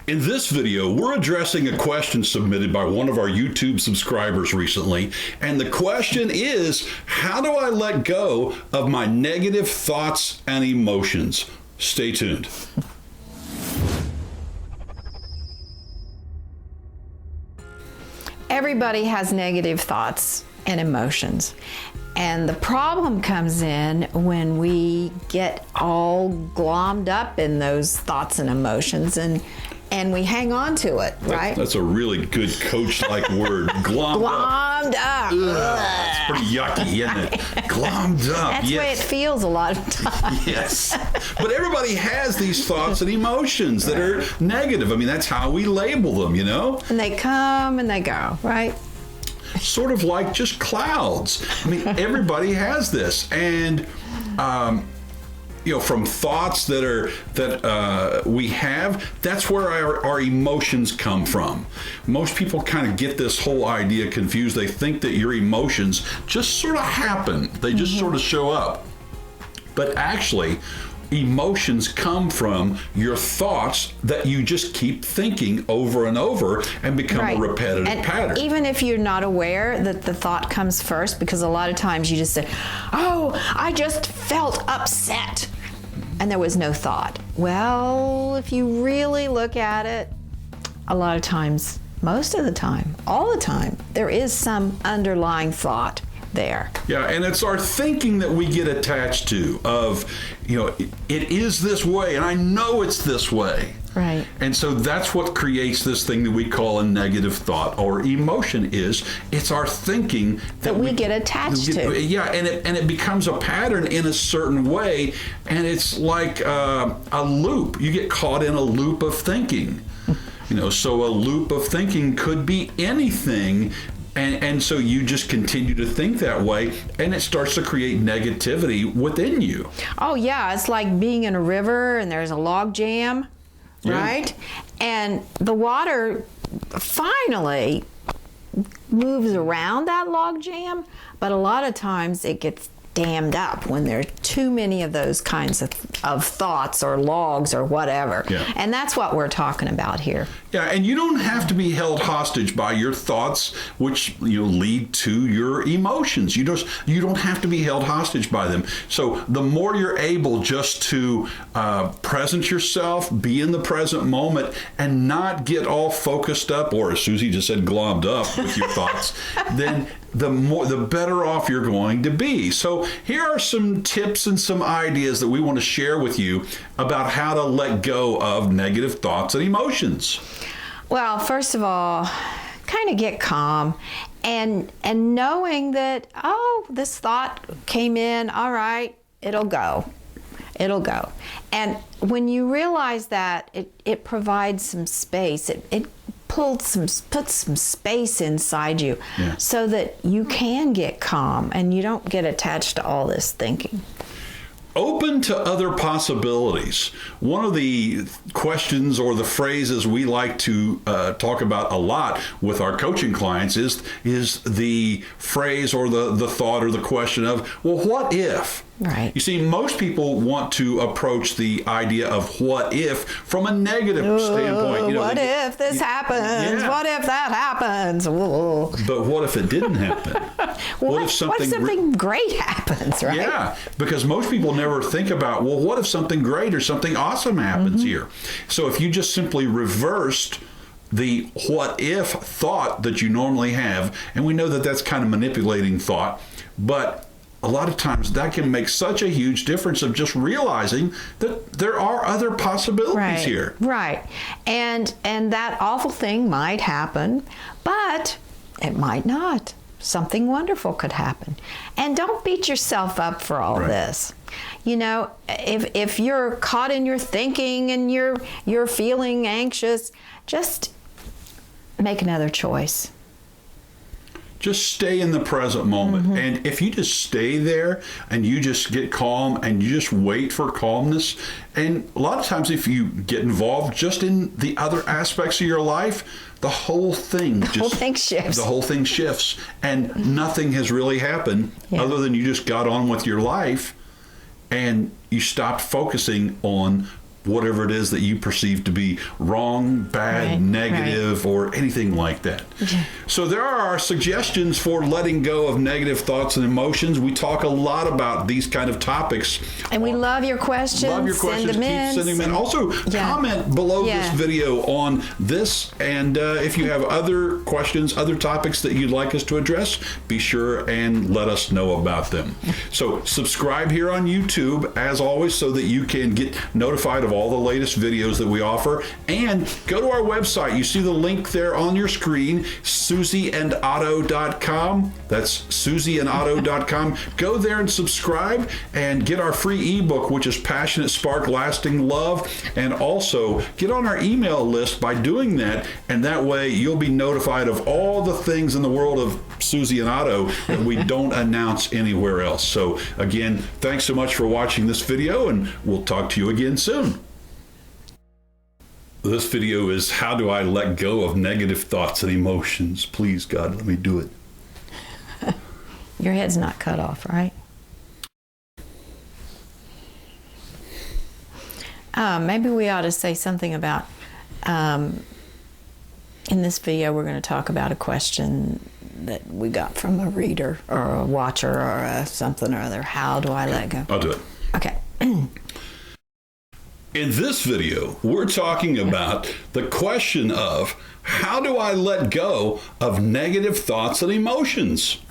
In this video, we're addressing a question submitted by one of our YouTube subscribers recently, and the question is, how do I let go of my negative thoughts and emotions? Stay tuned. Everybody has negative thoughts and emotions. And the problem comes in when we get all glommed up in those thoughts and emotions and we hang on to it, right? That's a really good coach-like word. Glommed up. It's pretty yucky, isn't it? Glommed up. That's the way it feels a lot of times. Yes. But everybody has these thoughts and emotions that are negative. I mean, that's how we label them, you know? And they come and they go, right? Sort of like just clouds. I mean, everybody has this. And, from thoughts that we have, that's where our emotions come from. Most people kind of get this whole idea confused. They think that your emotions just sort of happen. They just sort of show up. But actually, emotions come from your thoughts that you just keep thinking over and over and become a repetitive pattern. Even if you're not aware that the thought comes first, because a lot of times you just say, oh, I just felt upset, and there was no thought. Well, if you really look at it, a lot of times, most of the time, all the time, there is some underlying thought there. Yeah, and it's our thinking that we get attached to of, it is this way, and I know it's this way. Right. And so that's what creates this thing that we call a negative thought or emotion. It's our thinking that we get attached to. Yeah, and it becomes a pattern in a certain way, and it's like a loop. You get caught in a loop of thinking. So a loop of thinking could be anything. And so you just continue to think that way, and it starts to create negativity within you. Oh, yeah. It's like being in a river and there's a log jam, right? And the water finally moves around that log jam, but a lot of times it gets dammed up when there are too many of those kinds of thoughts or logs or whatever. Yeah. And that's what we're talking about here. Yeah, and you don't have to be held hostage by your thoughts, which lead to your emotions. You don't have to be held hostage by them. So the more you're able just to present yourself, be in the present moment, and not get all focused up, or as Susie just said, glommed up with your thoughts, then the better off you're going to be. So here are some tips and some ideas that we want to share with you about how to let go of negative thoughts and emotions. Well, first of all, kind of get calm and knowing that, this thought came in, all right, it'll go. It'll go. And when you realize that, it provides some space. It puts some space inside you so that you can get calm and you don't get attached to all this thinking. Open to other possibilities. One of the questions or the phrases we like to talk about a lot with our coaching clients is the phrase or the thought or the question of, well, what if? Right. You see, most people want to approach the idea of what if from a negative standpoint. What if this happens? Yeah. What if that happens? Whoa. But what if it didn't happen? What if something great happens, right? Yeah, because most people never think about, well, what if something great or something awesome happens here? So if you just simply reversed the what if thought that you normally have, and we know that that's kind of manipulating thought, but a lot of times that can make such a huge difference of just realizing that there are other possibilities here. Right. And that awful thing might happen, but it might not. Something wonderful could happen. And don't beat yourself up for all this. If you're caught in your thinking and you're feeling anxious, just make another choice. Just stay in the present moment. And if you just stay there and you just get calm and you just wait for calmness, and a lot of times if you get involved just in the other aspects of your life, the whole thing shifts. The whole thing shifts, and nothing has really happened other than you just got on with your life and you stopped focusing on whatever it is that you perceive to be wrong, bad, Right, negative, or anything like that. So there are our suggestions for letting go of negative thoughts and emotions. We talk a lot about these kind of topics. And we love your questions. Love your questions. Send them Keep in. sending them in. Also, comment below this video on this. And if you have other questions, other topics that you'd like us to address, be sure and let us know about them. So subscribe here on YouTube, as always, so that you can get notified of all the latest videos that we offer. And go to our website. You see the link there on your screen, susieandotto.com. That's susieandotto.com. Go there and subscribe and get our free ebook, which is Passionate Spark Lasting Love. And also get on our email list by doing that. And that way you'll be notified of all the things in the world of Susie and Otto that we don't announce anywhere else. So again, thanks so much for watching this video, and we'll talk to you again soon. This video is how do I let go of negative thoughts and emotions? Please, God, let me do it. Your head's not cut off, right? Maybe we ought to say something about, in this video, we're going to talk about a question that we got from a reader or a watcher or a something or other. How do I let go? I'll do it. Okay. In this video, we're talking about the question of how do I let go of negative thoughts and emotions?